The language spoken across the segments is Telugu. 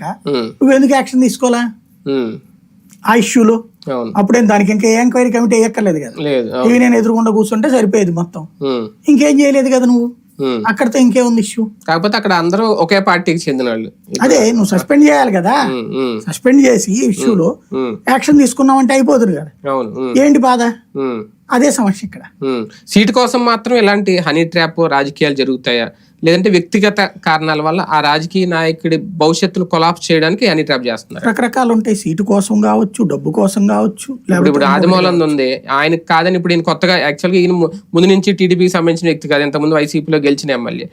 తెలిసాక నువ్వు ఎందుకు యాక్షన్ తీసుకోవాలా ఆ ఇష్యూలో? అప్పుడేం దానికి ఇంకా ఎంక్వైరీ కమిటీ వేయక్కర్లేదు కదా. ఇవి నేను ఎదురుకుండా కూర్చుంటే సరిపోయేది మొత్తం. ఇంకేం చేయలేదు కదా నువ్వు, అక్కడితో ఇంకేముంది ఇష్యూ? కాకపోతే అక్కడ అందరూ ఒకే పార్టీకి చెందిన వాళ్ళు. అదే నువ్వు సస్పెండ్ చేయాలి కదా. సస్పెండ్ చేసి ఇష్యూలో యాక్షన్ తీసుకున్నావంటే అయిపోతుంది కదా. ఏంటి బాధ? అదే సమస్య ఇక్కడ. సీటు కోసం మాత్రం ఇలాంటి హనీ ట్రాప్ రాజకీయాలు జరుగుతాయా, లేదంటే వ్యక్తిగత కారణాల వల్ల ఆ రాజకీయ నాయకుడి భవిష్యత్తును కొలాప్స్ చేయడానికి హనీ ట్రాప్ చేస్తున్నారు? రకరకాలు ఉంటాయి. సీటు కోసం కావచ్చు, డబ్బు కోసం కావచ్చు. ఇప్పుడు ఆదిమూలంది ఉంది, ఆయనకు కాదని ఇప్పుడు ఈయన కొత్తగా యాక్చువల్గా ఈయన ముందు నుంచి టీడీపీకి సంబంధించిన వ్యక్తి కాదు, ఇంతకుముందు వైసీపీలో గెలిచిన ఎమ్మెల్యే.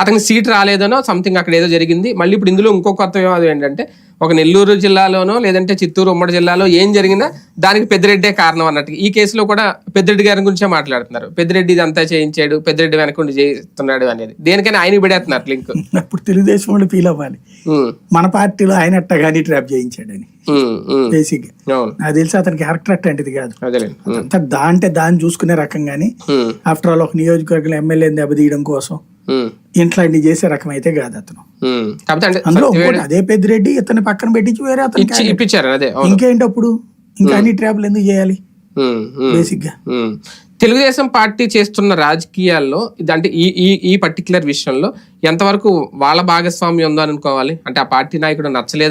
అతనికి సీట్ రాలేదనో సంథింగ్ అక్కడ ఏదో జరిగింది. మళ్ళీ ఇప్పుడు ఇందులో ఇంకో కొత్త వివాదం ఏంటంటే ఒక నెల్లూరు జిల్లాలోనో లేదంటే చిత్తూరు ఉమ్మడి జిల్లాలో ఏం జరిగినా దానికి పెద్దిరెడ్డే కారణం అన్నట్టు. ఈ కేసులో కూడా పెద్దిరెడ్డి గారి గురించే మాట్లాడుతున్నారు. పెద్దిరెడ్డి ఇదంతా చేయించాడు, పెద్దిరెడ్డి వెనకుండి చేస్తున్నాడు అనేది. దేనికైనా ఆయన పెడేస్తున్నారు లింక్. అప్పుడు తెలుగుదేశం వాళ్ళు ఫీల్ అవ్వాలి, మన పార్టీలో ఆయన అట్టగాని ట్రాప్ చేయించాడని. బేసిక్ నాకు తెలిసి అతని క్యారెక్టర్ అట్లాంటిది కాదు. అంతా అంటే దాన్ని చూసుకునే రకం గానీ ఆఫ్టర్ ఆల్ ఒక నియోజకవర్గంలో ఎమ్మెల్యేని దెబ్బతీయడం కోసం ఇట్లాంటి చేసే రకం అయితే కాదు అతను. అందులో అదే పెద్దిరెడ్డి ఇతన్ని పక్కన పెట్టించి వేరే అతను ఇంకేంటి అప్పుడు ఇంకా అన్ని ట్రాప్లు ఎందుకు చేయాలి? బేసిక్ గా తెలుగుదేశం పార్టీ చేస్తున్న రాజకీయాల్లో అంటే ఈ పర్టికులర్ విషయంలో ఎంతవరకు వాళ్ళ భాగస్వామ్యం ఉందో అనుకోవాలి? అంటే ఆ పార్టీ నాయకుడు నచ్చలేదు